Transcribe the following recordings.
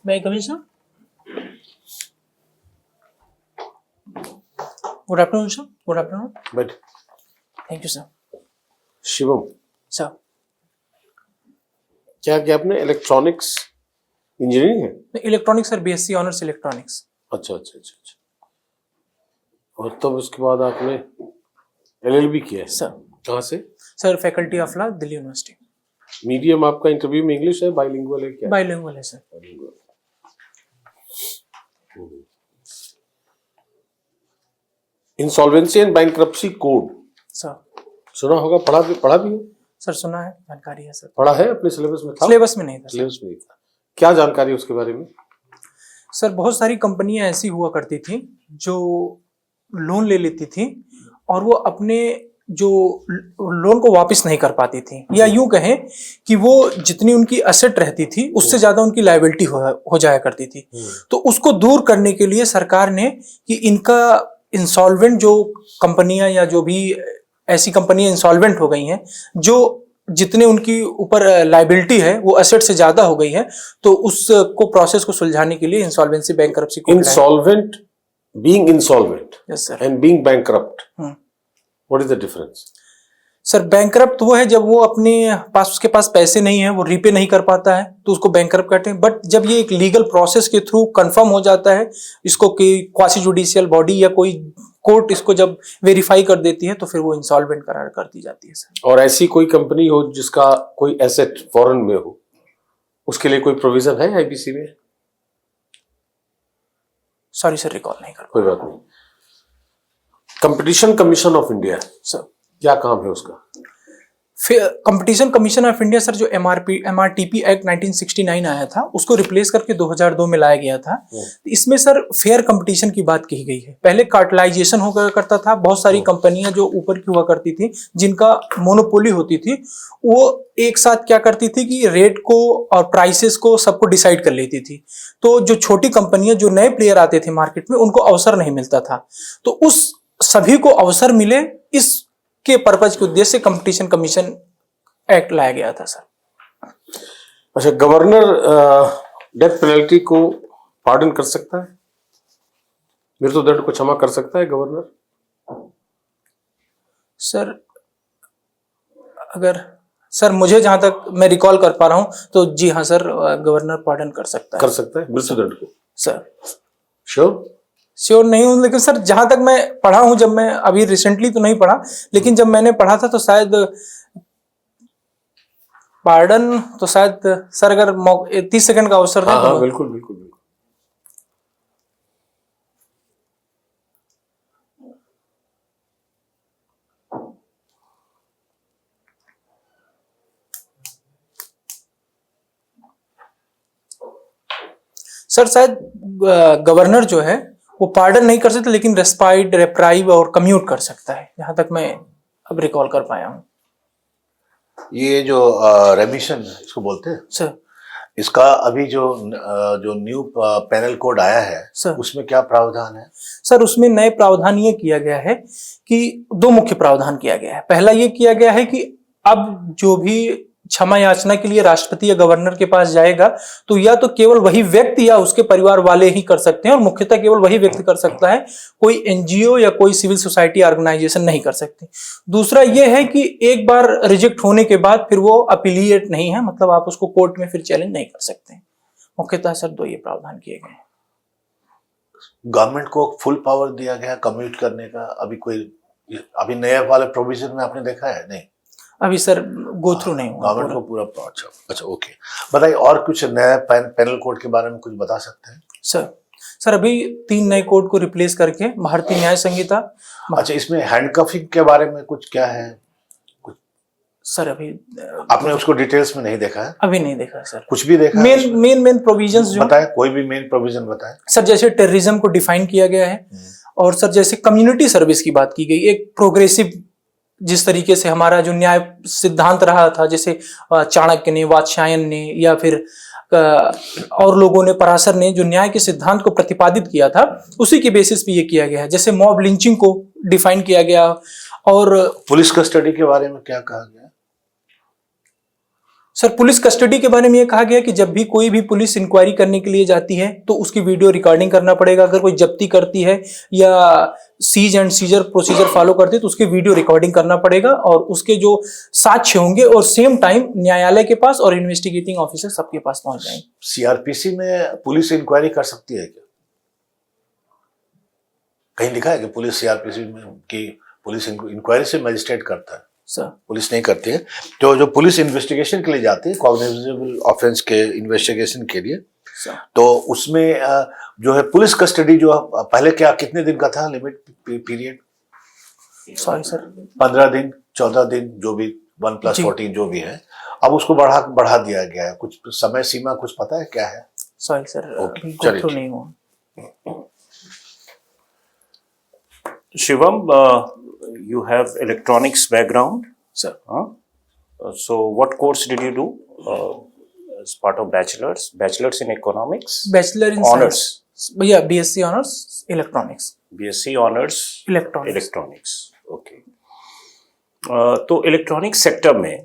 May I come in, sir? Good afternoon, sir. Good afternoon. But Thank you, sir. Shivam, Sir, क्या क्या आपने electronics engineering है? Electronics sir, BSc honours electronics. अच्छा अच्छा अच्छा अच्छा. और तब उसके बाद आपने LLB किया है? सर. कहाँ से? Sir, faculty of law, Delhi university. Medium आपका इंटरव्यू में इंग्लिश है, बाइलिंगुअल है क्या? बाइलिंगुअल है sir. Bilingual. Insolvency and bankruptcy code sir. सुना होगा, पढ़ा भी है? सर सुना है, जानकारी है सर. पढ़ा है, अपने सिलेबस में था? सिलेबस में नहीं था. सिलेबस में नहीं था. क्या जानकारी है उसके बारे में? सर, बहुत सारी कंपनियां ऐसी हुआ करती थी जो लोन ले लेती थी और वो अपने जो लोन को वापस नहीं कर पाती थी, या यूं कहें कि वो जितनी उनकी एसेट रहती थी उससे ज्यादा उनकी लायबिलिटी हो जाया करती थी. तो उसको दूर करने के लिए सरकार ने कि इनका इंसॉल्वेंट जो कंपनियां या जो भी ऐसी कंपनियां इंसॉल्वेंट हो गई हैं जो जितने उनकी ऊपर लायबिलिटी है वो एसेट से ज्यादा हो गई है, तो उसको प्रोसेस को सुलझाने के लिए insolvency bankruptcy code. Insolvent, being insolvent yes sir. And being bankrupt, what is the difference? Sir, bankrupt वो है जब वो अपने पास, उसके पास पैसे नहीं है, वो रीपे नहीं कर पाता है, तो उसको बैंकरप्ट कहते हैं. बट जब ये एक लीगल प्रोसेस के थ्रू कंफर्म हो जाता है, इसको कि क्वासी जुडिशियल बॉडी या कोई कोर्ट इसको जब वेरीफाई कर देती है, तो फिर वो इंसॉल्वेंट करार कर दी जाती है सर. और ऐसी कोई कंपनी हो जिसका कोई एसेट फॉरेन में हो, उसके लिए कोई प्रोविजन है IBC में? सॉरी सर, रिकॉल नहीं कर. कोई बात नहीं. Competition commission of India sir, क्या काम है उसका? Competition commission of India sir, जो MRTP एक्ट 1969 आया था उसको रिप्लेस करके 2002 में लाया गया था. इसमें सर फेयर कंपटीशन की बात कही गई है. पहले कार्टेलाइजेशन होकर करता था, बहुत सारी कंपनियां जो ऊपर की हुआ करती थी जिनका मोनोपोली होती थी, वो एक साथ क्या करती थी कि रेट को और प्राइसेस को सबको डिसाइड कर लेती थी. तो जो छोटी कंपनियां, जो नए प्लेयर आते थे मार्केट में, उनको अवसर नहीं मिलता था. तो उस सभी को अवसर मिले, इस के पर्पज के उद्देश्य से कंपटीशन कमीशन एक्ट लाया गया था सर. अच्छा, गवर्नर डेथ पेनल्टी को पार्डन कर सकता है? मृत्युदंड को क्षमा कर सकता है गवर्नर? सर, अगर सर मुझे जहां तक मैं रिकॉल कर पा रहा हूं तो जी हाँ सर, गवर्नर पार्डन कर सकता है. कर सकता है मृत्युदंड को? सर श्योर नहीं हूं, लेकिन सर जहां तक मैं पढ़ा हूं, जब मैं अभी रिसेंटली तो नहीं पढ़ा, लेकिन जब मैंने पढ़ा था तो शायद पार्डन तो शायद सर, अगर 30 सेकंड का अवसर हाँ, दें हाँ, बिल्कुल बिल्कुल बिल्कुल. सर, शायद गवर्नर जो है वो पार्डन नहीं कर सकता, लेकिन रेस्पाइड, रेप्राइव और कम्यूट कर सकता है, जहां तक मैं अब रिकॉल कर पाया हूं. ये जो रेमिशन इसको बोलते हैं सर, इसका अभी जो न्यू पेनल कोड आया है सर, उसमें क्या प्रावधान है? सर उसमें नए प्रावधान ये किया गया है कि दो मुख्य प्रावधान किया गया है. पहला ये किया गया है कि अब जो भी क्षमा याचना के लिए राष्ट्रपति या गवर्नर के पास जाएगा, तो या तो केवल वही व्यक्ति या उसके परिवार वाले ही कर सकते हैं, और मुख्यतः केवल वही व्यक्ति कर सकता है, कोई NGO या कोई सिविल सोसाइटी ऑर्गेनाइजेशन नहीं कर सकती. दूसरा यह है कि एक बार रिजेक्ट होने के बाद फिर वो अपीलिएट नहीं है, मतलब आप उसको कोर्ट में फिर चैलेंज नहीं कर सकते. मुख्यतः सर दो ये प्रावधान किए गए हैं. गवर्नमेंट को फुल पावर दिया गया कम्यूट करने का. अभी नए वाले प्रोविजन में आपने देखा है? नहीं, अभी सर गो थ्रू नहीं हुआ. गवर्नमेंट को पूरा. अच्छा ओके. बताइए, और कुछ नए पेनल कोड के बारे में कुछ बता सकते हैं? सर अभी 3 नए कोड को रिप्लेस करके भारतीय न्याय संहिता. अच्छा, इसमें हैंडकफिंग के बारे में कुछ क्या है? सर अभी आपने उसको डिटेल्स में नहीं देखा है? अभी नहीं देखा सर. कुछ भी देखा? मेन प्रोविजंस जो बताएं, कोई भी मेन प्रोविजन बताएं. सर, जैसे टेररिज्म को डिफाइन किया गया है, और सर जैसे कम्युनिटी सर्विस की बात की गई, एक प्रोग्रेसिव जिस तरीके से हमारा जो न्याय सिद्धांत रहा था, जैसे चाणक्य ने, वात्स्यायन ने, या फिर और लोगों ने, पराशर ने जो न्याय के सिद्धांत को प्रतिपादित किया था, उसी के बेसिस पे ये किया गया है. जैसे मॉब लिंचिंग को डिफाइन किया गया. और पुलिस कस्टडी के बारे में क्या कहा गया? सर पुलिस कस्टडी के बारे में ये कहा गया कि जब भी कोई भी पुलिस इंक्वायरी करने के लिए जाती है तो उसकी वीडियो रिकॉर्डिंग करना पड़ेगा। अगर कोई जब्ती करती है या seize and seizure procedure follow करती है तो उसकी वीडियो रिकॉर्डिंग करना पड़ेगा और उसके जो साक्ष्य होंगे और सेम टाइम न्यायालय के पास और इन्वेस्टिगेटिंग ऑफिसर सबके पास पहुंच जाएंगे। सीआरपीसी में पुलिस इंक्वायरी कर सकती है क्या? कहीं लिखा है कि पुलिस सीआरपीसी में की पुलिस इंक्वायरी से मजिस्ट्रेट करता है? सर पुलिस नहीं करती है। तो जो पुलिस इन्वेस्टिगेशन के लिए जाती है कॉग्निजेबल ऑफेंस के इन्वेस्टिगेशन के लिए, तो उसमें जो है पुलिस कस्टडी जो पहले क्या कितने दिन का था लिमिट पीरियड? सॉरी सर 15 दिन 14 दिन जो भी 1+14 जो भी है, अब उसको बढ़ा दिया गया है। कुछ समय सीमा कुछ पता है क्या है? सॉरी सर ओके, चलिए, तो नहीं हुआ। Shivam, you have electronics background. Sir. So what course did you do as part of bachelor's? Bachelor's in economics? Bachelor in Honors. भैया BSc honours electronics. BSc honors Electronics. electronics. Okay. तो electronic sector में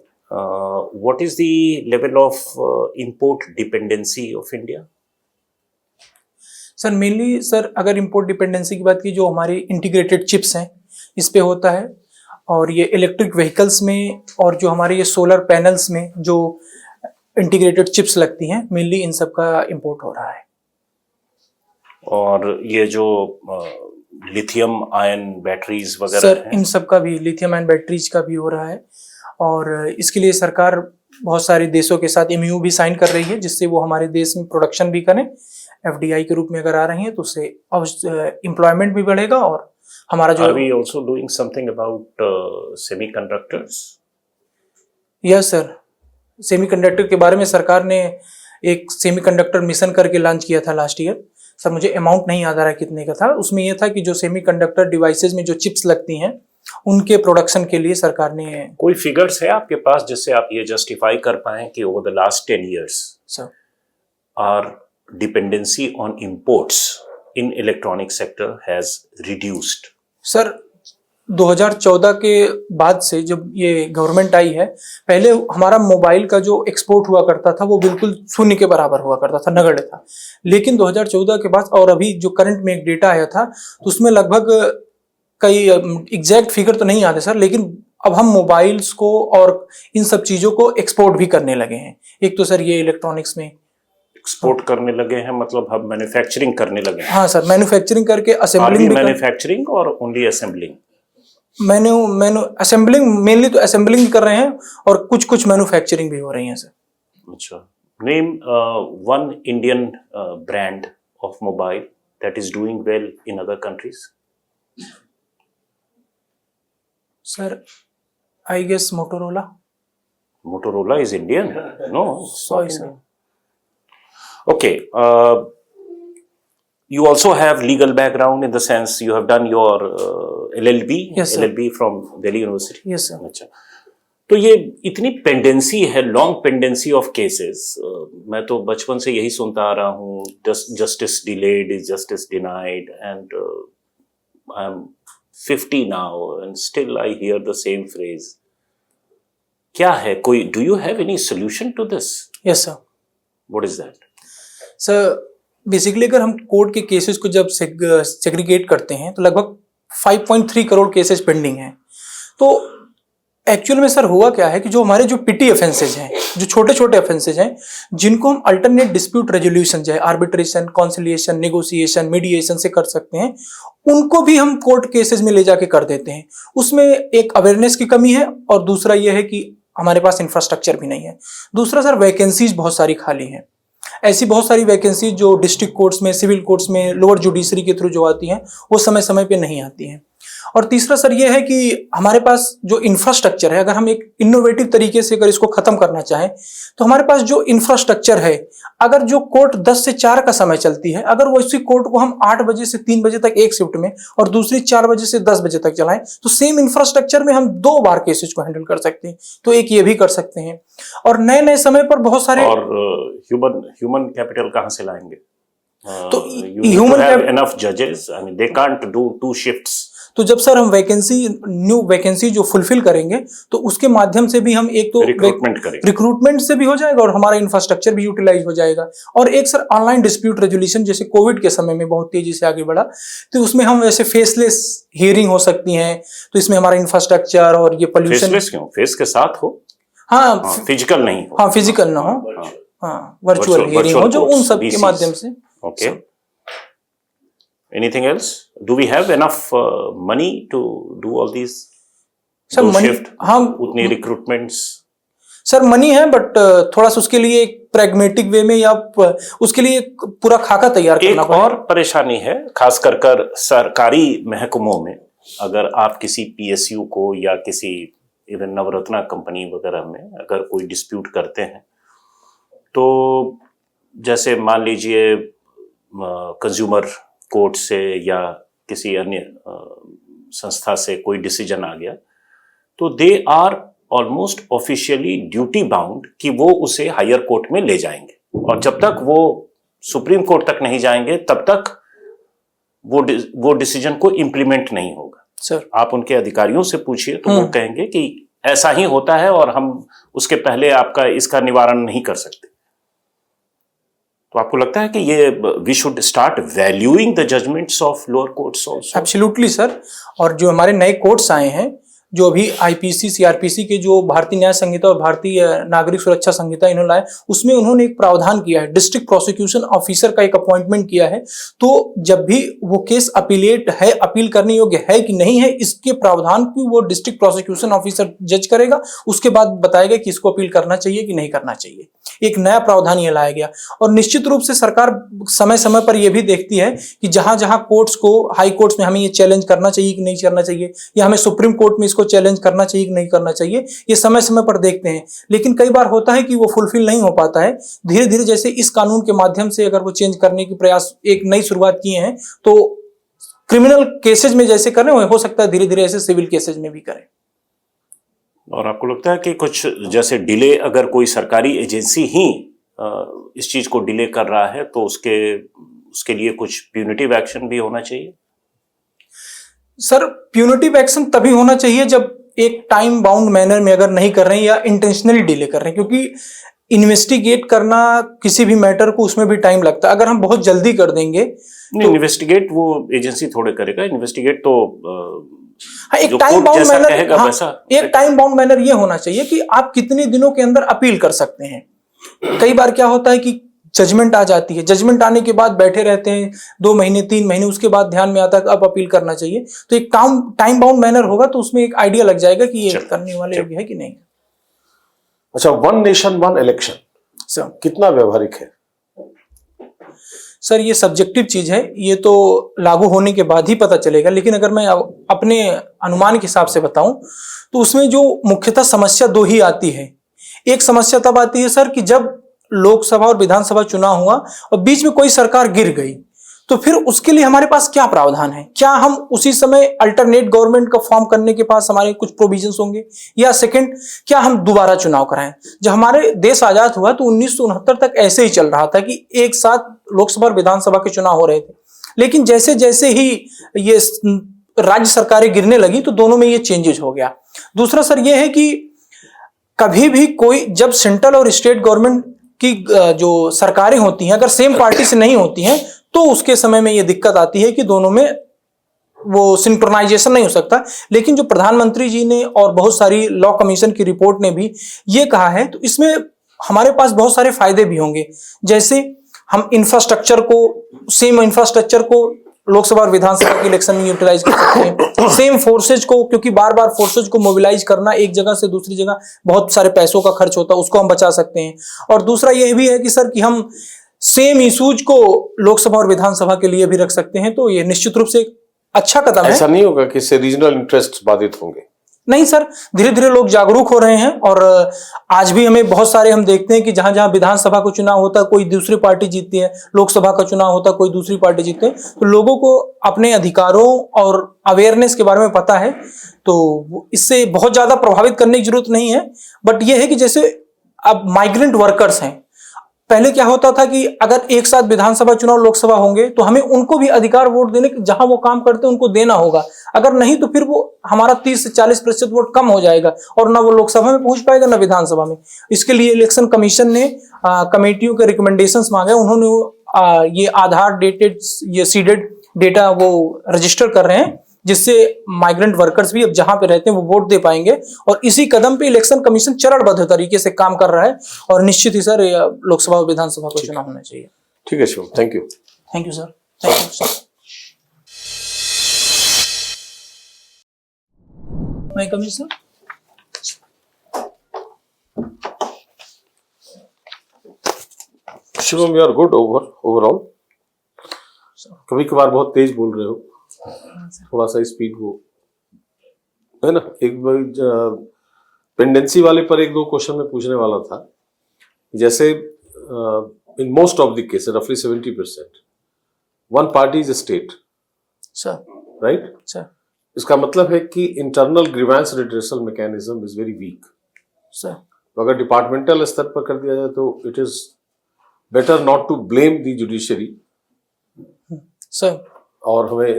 what is the level of import dependency of India? Sir mainly sir अगर import dependency की बात की जो हमारे integrated chips हैं इस पे होता है, और ये इलेक्ट्रिक व्हीकल्स में और जो हमारे ये सोलर पैनल्स में जो इंटीग्रेटेड चिप्स लगती हैं मेनली इन सब का इंपोर्ट हो रहा है। और ये जो लिथियम आयन बैटरीज वगैरह सर हैं, इन सब का भी लिथियम आयन बैटरीज का भी हो रहा है और इसके लिए सरकार बहुत सारे देशों के साथ MOU भी साइन कर रही है जिससे वो हमारे देश में प्रोडक्शन भी करें। FDI के रूप में अगर आ रही है तो उससे एम्प्लॉयमेंट भी बढ़ेगा और हमारा जो are we also doing something about semiconductors? Yes sir semiconductor के बारे में सरकार ने एक सेमीकंडक्टर मिशन करके लॉन्च किया था लास्ट ईयर। सर मुझे अमाउंट नहीं याद आ रहा है कितने का था, उसमें यह था कि जो सेमीकंडक्टर डिवाइसेज में जो चिप्स लगती हैं उनके प्रोडक्शन के लिए सरकार ने कोई फिगर्स है आपके पास जिससे आप ये जस्टिफाई कर पाए कि over the last 10 years sir our dependency on imports in electronic sector has reduced? Sir 2014 के बाद से जब ये गवर्नमेंट आई है, पहले हमारा मोबाइल का जो एक्सपोर्ट हुआ करता था वो बिल्कुल शून्य के बराबर हुआ करता था, नगण्य था। लेकिन 2014 के बाद और अभी जो करंट में एक डेटा आया था तो उसमें लगभग कई एग्जैक्ट फिगर तो नहीं आते सर, लेकिन अब हम मोबाइल्स को और इन सब चीज़ों को एक्सपोर्ट भी करने लगे हैं। एक तो सर ये इलेक्ट्रॉनिक्स में एक्सपोर्ट करने लगे हैं, मतलब हम मैन्युफैक्चरिंग करने लगे हैं। हाँ सर मैन्युफैक्चरिंग करके असेंबलिंग भी मैन्युफैक्चरिंग और ओनली असेंबलिंग? असेंबलिंग मेनली तो असेंबलिंग कर रहे हैं और कुछ मैन्युफैक्चरिंग भी हो रही है सर। अच्छा, name one Indian brand of mobile that is doing well in other countries. Sir I guess Motorola. Motorola is Indian? No, sorry sir. Okay, you also have legal background in the sense you have done your LLB, Yes, sir. LLB from Delhi University. Yes sir. अच्छा, तो ये इतनी pendency है, long pendency of cases. मैं तो बचपन से यही सुनता आ रहा हूँ, justice delayed is justice denied, and I am 50 now and still I hear the same phrase. क्या है, कोई do you have any solution to this? Yes sir. What is that? Sir basically अगर हम कोर्ट के cases को जब segregate करते हैं तो लगभग 5.3 करोड़ केसेस पेंडिंग हैं। तो एक्चुअल में सर हुआ क्या है कि जो हमारे जो पिटी ऑफेंसेज हैं, जो छोटे छोटे ऑफेंसेज हैं, जिनको हम अल्टरनेट डिस्प्यूट रेजोल्यूशन चाहे आर्बिट्रेशन, कॉन्सिलिएशन, नेगोशिएशन, मीडिएशन से कर सकते हैं, उनको भी हम कोर्ट केसेस में ले जाके कर देते हैं। उसमें एक अवेयरनेस की कमी है और दूसरा यह है कि हमारे पास इंफ्रास्ट्रक्चर भी नहीं है। दूसरा सर वैकेंसीज बहुत सारी खाली हैं। ऐसी बहुत सारी वैकेंसी जो डिस्ट्रिक्ट कोर्ट्स में, सिविल कोर्ट्स में, लोअर जुडिशरी के थ्रू जो आती हैं वो समय समय पे नहीं आती हैं। और तीसरा सर ये है कि हमारे पास जो इंफ्रास्ट्रक्चर है, अगर हम एक इनोवेटिव तरीके से अगर इसको खत्म करना चाहें तो हमारे पास जो इंफ्रास्ट्रक्चर है, अगर जो कोर्ट 10 से 4 का समय चलती है, अगर वो इसी कोर्ट को हम 8 बजे से 3 बजे तक एक शिफ्ट में और दूसरी 4 बजे से 10 बजे तक चलाएं तो सेम इंफ्रास्ट्रक्चर में हम 2 बार केसेस को हैंडल कर सकते हैं। तो एक ये भी कर सकते हैं। और नए नए समय पर बहुत सारे और ह्यूमन कैपिटल कहाँ से लाएंगे? तो you need to have enough judges. I mean, they can't do 2 shifts. तो जब सर हम न्यू वैकेंसी जो फुलफिल करेंगे तो उसके माध्यम से भी हम एक तो रिक्रूटमेंट से भी हो जाएगा और हमारा इंफ्रास्ट्रक्चर भी यूटिलाइज हो जाएगा। और एक सर ऑनलाइन डिस्प्यूट रेजोल्यूशन जैसे कोविड के समय में बहुत तेजी से आगे बढ़ा, तो उसमें हम वैसे फेसलेस हियरिंग हो सकती हैं, तो इसमें हमारा इंफ्रास्ट्रक्चर और ये पोल्यूशन फेसलेस क्यों, फेस के साथ हो, हाँ फिजिकल नहीं हो, हाँ फिजिकल ना हो, हाँ वर्चुअल हियरिंग हो, जो उन सब के माध्यम से। Okay, anything else? Do we have enough money to do all these? Sir money, हाँ उतनी रिक्रूटमेंट्स सर मनी है, बट थोड़ा सा उसके लिए एक प्रैग्मेटिक वे में या उसके लिए एक पूरा खाका तैयार करना पड़ेगा। और परेशानी है खास कर सरकारी महकमों में, अगर आप किसी पीएसयू को या किसी इवन नवरत्ना कंपनी वगैरह में अगर कोई डिस्प्यूट करते हैं, तो जैसे मान लीजिए कंज्यूमर कोर्ट से या किसी अन्य संस्था से कोई डिसीजन आ गया, तो they are almost officially duty bound कि वो उसे हायर कोर्ट में ले जाएंगे, और जब तक वो सुप्रीम कोर्ट तक नहीं जाएंगे तब तक वो डिसीजन को इम्प्लीमेंट नहीं होगा। सर आप उनके अधिकारियों से पूछिए तो वो कहेंगे कि ऐसा ही होता है और हम उसके पहले आपका इसका निवारण नहीं कर सकते। तो आपको लगता है कि ये we should start valuing the judgements of lower courts also? Absolutely sir, और जो हमारे नए कोर्ट्स आए हैं, जो अभी आईपीसी सीआरपीसी के जो भारतीय न्याय संहिता और भारतीय नागरिक सुरक्षा संहिता इन्होंने लाए, उसमें उन्होंने एक प्रावधान किया है, डिस्ट्रिक्ट प्रोसिक्यूशन ऑफिसर का एक अपॉइंटमेंट किया है। तो जब भी वो केस अपीलेट है, अपील करने योग्य है कि नहीं है, इसके प्रावधान की वो डिस्ट्रिक्ट प्रोसिक्यूशन ऑफिसर जज करेगा, उसके बाद बताएगा कि इसको अपील करना चाहिए कि नहीं करना चाहिए। एक नया प्रावधान ये लाया गया। और निश्चित रूप से सरकार समय समय पर यह भी देखती है कि जहां जहां कोर्ट्स को, हाई कोर्ट्स में हमें ये चैलेंज करना चाहिए कि नहीं करना चाहिए, या हमें सुप्रीम कोर्ट में इसको चैलेंज करना चाहिए कि नहीं करना चाहिए, ये समय समय पर देखते हैं। लेकिन कई बार होता है कि वो फुलफिल नहीं हो पाता है। धीरे धीरे जैसे इस कानून के माध्यम से अगर वो चेंज करने की प्रयास एक नई शुरुआत किए हैं, तो क्रिमिनल केसेज में जैसे कर रहे हो सकता है धीरे धीरे ऐसे सिविल केसेज में भी करें। और आपको लगता है कि कुछ जैसे डिले, अगर कोई सरकारी एजेंसी ही इस चीज को डिले कर रहा है, तो उसके लिए कुछ प्यूनिटिव एक्शन भी होना चाहिए? सर प्यूनिटिव एक्शन तभी होना चाहिए जब एक टाइम बाउंड मैनर में अगर नहीं कर रहे हैं या इंटेंशनली डिले कर रहे हैं, क्योंकि इन्वेस्टिगेट करना किसी भी मैटर को, उसमें भी टाइम लगता है। अगर हम बहुत जल्दी कर देंगे नहीं, तो इन्वेस्टिगेट वो एजेंसी थोड़े करेगा, इन्वेस्टिगेट तो हाँ, एक टाइम बाउंड मैनर, हाँ, एक टाइम बाउंड मैनर ये होना चाहिए कि आप कितने दिनों के अंदर अपील कर सकते हैं। कई बार क्या होता है कि जजमेंट आ जाती है, जजमेंट आने के बाद बैठे रहते हैं 2 महीने 3 महीने, उसके बाद ध्यान में आता है कि अब अपील करना चाहिए। तो एक टाइम बाउंड मैनर होगा तो उसमें एक आइडिया लग जाएगा कि ये करने वाले योग्य है कि नहीं। अच्छा, 1 नेशन 1 इलेक्शन सर कितना व्यवहारिक है? सर ये सब्जेक्टिव चीज है, ये तो लागू होने के बाद ही पता चलेगा। लेकिन अगर मैं अपने अनुमान के हिसाब से बताऊं तो उसमें जो मुख्यतः समस्या 2 ही आती है। एक समस्या तब आती है सर कि जब लोकसभा और विधानसभा चुनाव हुआ और बीच में कोई सरकार गिर गई, तो फिर उसके लिए हमारे पास क्या प्रावधान है? क्या हम उसी समय अल्टरनेट गवर्नमेंट का फॉर्म करने के पास हमारे कुछ प्रोविजंस होंगे, या सेकंड क्या हम दोबारा चुनाव कराएं? जब हमारे देश आजाद हुआ तो 1969 तक ऐसे ही चल रहा था कि एक साथ लोकसभा और विधानसभा के चुनाव हो रहे थे। लेकिन जैसे जैसे ही ये राज्य सरकारें गिरने लगी तो दोनों में ये चेंजेस हो गया। दूसरा सर ये है कि कभी भी कोई, जब सेंट्रल और स्टेट गवर्नमेंट की जो सरकारें होती हैं अगर सेम पार्टी से नहीं होती हैं, तो उसके समय में ये दिक्कत आती है कि दोनों में वो सिंक्रोनाइजेशन नहीं हो सकता। लेकिन जो प्रधानमंत्री जी ने और बहुत सारी लॉ कमीशन की रिपोर्ट ने भी ये कहा है, तो इसमें हमारे पास बहुत सारे फायदे भी होंगे। जैसे हम इंफ्रास्ट्रक्चर को, सेम इंफ्रास्ट्रक्चर को लोकसभा और विधानसभा के इलेक्शन में यूटिलाइज कर सकते हैं। सेम फोर्सेज को, क्योंकि बार बार फोर्सेज को मोबिलाइज करना एक जगह से दूसरी जगह बहुत सारे पैसों का खर्च होता है, उसको हम बचा सकते हैं। और दूसरा यह भी है कि सर कि हम सेम इशूज को लोकसभा और विधानसभा के लिए भी रख सकते हैं। तो ये निश्चित रूप से एक अच्छा कदम है। ऐसा नहीं होगा कि इससे रीजनल इंटरेस्ट बाधित होंगे? नहीं सर, धीरे धीरे लोग जागरूक हो रहे हैं और आज भी हमें बहुत सारे हम देखते हैं कि जहां जहां विधानसभा का चुनाव होता है कोई दूसरी पार्टी जीतती है, लोकसभा का चुनाव होता है कोई दूसरी पार्टी जीतती है। तो लोगों को अपने अधिकारों और अवेयरनेस के बारे में पता है, तो इससे बहुत ज्यादा प्रभावित करने की जरूरत नहीं है। बट यह है कि जैसे अब माइग्रेंट वर्कर्स हैं, पहले क्या होता था कि अगर एक साथ विधानसभा चुनाव लोकसभा होंगे तो हमें उनको भी अधिकार वोट देने के, जहां वो काम करते हैं उनको देना होगा, अगर नहीं तो फिर वो हमारा 30 से 40% वोट कम हो जाएगा और ना वो लोकसभा में पहुंच पाएगा ना विधानसभा में। इसके लिए इलेक्शन कमीशन ने कमेटियों के रिकमेंडेशंस मांगे। उन्होंने ये आधार डेटेड, ये सीडेड डेटा वो रजिस्टर कर रहे हैं, जिससे माइग्रेंट वर्कर्स भी अब जहां पे रहते हैं वो वोट दे पाएंगे। और इसी कदम पे इलेक्शन कमीशन चरणबद्ध तरीके से काम कर रहा है और निश्चित ही सर लोकसभा और विधानसभा का चुनाव होना चाहिए। ठीक है Shivam, thank you. Thank you sir. Thank you sir. मैं commissioner Shivam, you are good overall. कभी कभार बहुत तेज बोल रहे हो, थोड़ा सा स्पीड वो है ना। एक पेंडेंसी वाले पर एक दो क्वेश्चन में पूछने वाला था। जैसे in most of the case रफली 70% one party is state sir, right sir, इसका मतलब है कि internal grievance redressal mechanism is very weak sir, तो अगर डिपार्टमेंटल स्तर पर कर दिया जाए तो it is better not to blame the judiciary sir. और हमें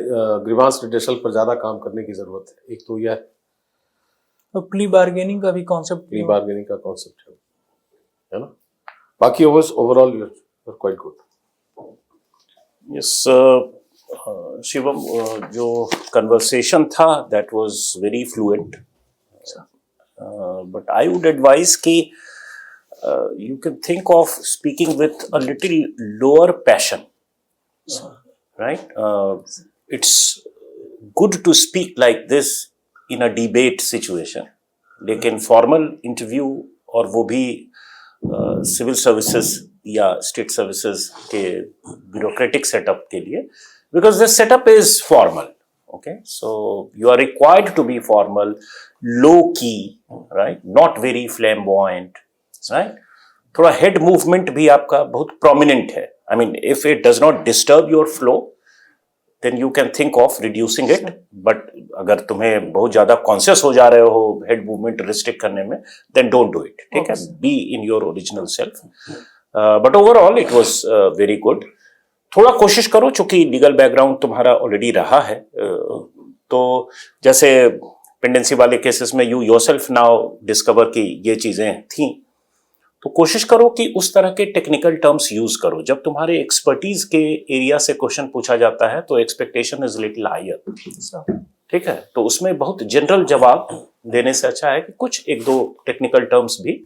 ग्रीवेंस रिड्रेसल पर ज्यादा काम करने की जरूरत है। एक तो यह और प्ली बार्गेनिंग का भी कॉन्सेप्ट, प्री बार्गेनिंग का कॉन्सेप्ट है ना। बाकी overall you are quite good. Yes Shivam, जो कन्वर्सेशन था that was very fluent, but I would advise कि you can think of speaking with a little lower passion, right? It's good to speak like this in a debate situation, लेकिन formal interview और वो भी civil services या state services के bureaucratic setup के लिए, because the setup is formal, okay? So you are required to be formal, low key, right? Not very flamboyant, right? थोड़ा head movement भी आपका बहुत प्रोमिनेंट है। I mean if it does not disturb your flow then you can think of reducing it, but अगर तुम्हें बहुत ज्यादा conscious हो जा रहे हो हेड मूवमेंट रिस्ट्रिक्ट करने में देन डोंट डू इट, ठीक है? Be in your original self. But overall it was very good. थोड़ा कोशिश करो, चूंकि लीगल बैकग्राउंड तुम्हारा ऑलरेडी रहा है, तो जैसे पेंडेंसी वाले केसेस में यू योरसेल्फ नाउ डिस्कवर कि ये चीजें थी, तो कोशिश करो कि उस तरह के टेक्निकल टर्म्स यूज करो। जब तुम्हारे एक्सपर्टीज के एरिया से क्वेश्चन पूछा जाता है तो एक्सपेक्टेशन इज लिटिल हायर, ठीक है? तो उसमें बहुत जनरल जवाब देने से अच्छा है कि कुछ एक दो टेक्निकल टर्म्स भी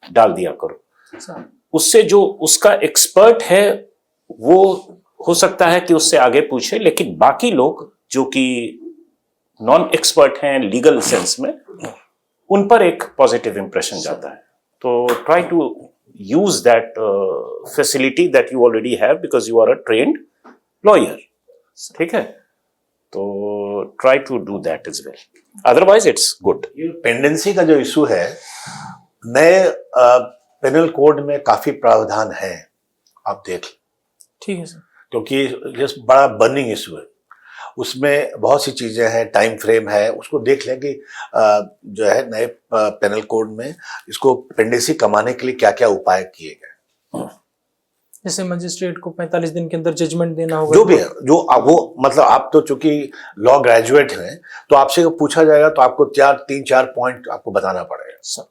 डाल दिया करो। उससे जो उसका एक्सपर्ट है वो हो सकता है कि उससे आगे पूछे, लेकिन बाकी लोग जो कि नॉन एक्सपर्ट हैं लीगल सेंस में, उन पर एक पॉजिटिव इंप्रेशन जाता है। तो try to use that facility that you already have because you are a trained lawyer, ठीक है? तो try to do that as well. Otherwise it's good. ये पेंडेंसी का जो इशू है, नए पेनल कोड में काफी प्रावधान है, आप देख लें, ठीक है सर, क्योंकि ये बड़ा बर्निंग इशू है। उसमें बहुत सी चीजें हैं, टाइम फ्रेम है, उसको देख लें कि जो है नए पेनल कोड में इसको पेंडेंसी कमाने के लिए क्या क्या उपाय किए गए। जैसे मजिस्ट्रेट को 45 दिन के अंदर जजमेंट देना होगा, जो भी है, जो वो मतलब आप तो चूंकि लॉ ग्रेजुएट हैं तो आपसे पूछा जाएगा तो आपको 3-4 पॉइंट आपको बताना पड़ेगा। सर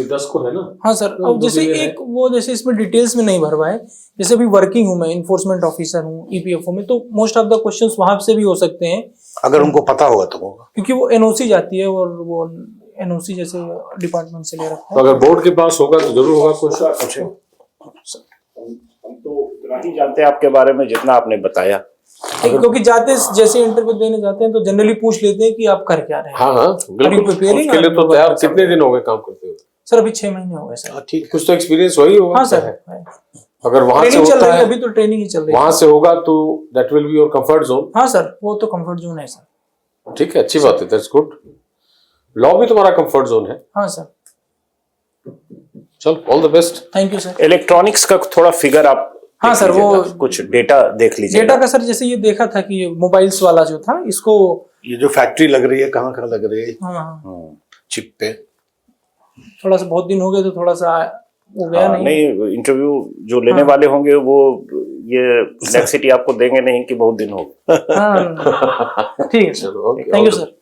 10 को है ना। हाँ सर, अब जैसे एक वो जैसे इसमें डिटेल्स में नहीं भरवाए, जैसे अभी वर्किंग हूँ मैं, इन्फोर्समेंट ऑफिसर हूँ ईपीएफओ में, तो मोस्ट ऑफ द क्वेश्चंस वहां से भी हो सकते हैं अगर उनको पता होगा तो होगा, क्योंकि वो एनओसी जाती है और वो एनओसी जैसे डिपार्टमेंट से ले रखा तो अगर बोर्ड के पास होगा तो जरूर होगा क्वेश्चन। हम तो उतना ही जानते हैं आपके बारे में जितना आपने बताया, है, क्योंकि जाते जैसे इंटरव्यू देने जाते हैं तो जनरली पूछ लेते हैं कि आप कर क्या रहे हैं। हाँ हाँ बिल्कुल, उसके लिए तो तैयार। कितने दिन हो गए काम करते हुए? सर अभी 6 महीने हो गए सर। ठीक, कुछ तो एक्सपीरियंस वही होगा। हाँ सर, अगर वहां से ट्रेनिंग चल रही होता है, है, अभी तो ट्रेनिंग ही चल रही है। वहां से होगा तो that will be your comfort zone. हाँ सर, वो तो कंफर्ट जोन है सर। ठीक है, अच्छी बात है, दैट्स गुड। लॉ भी तुम्हारा कंफर्ट जोन है। हाँ सर, चल, all the best. Thank you sir. Electronics का थोड़ा फिगर आप हाँ सर, वो कुछ डेटा देख लीजिए। डेटा का सर जैसे ये देखा था कि मोबाइल्स वाला जो था इसको, ये जो फैक्ट्री लग रही है कहाँ कहाँ लग रही है, हाँ चिप पे, थोड़ा सा बहुत दिन हो गए तो थोड़ा सा वो गया नहीं। नहीं, इंटरव्यू जो लेने वाले होंगे वो ये नेक्स्ट सिटी आपको देंगे नहीं कि बहुत दिन हो गए। हाँ ठीक है सर, चलो, okay, thank you okay. Sir.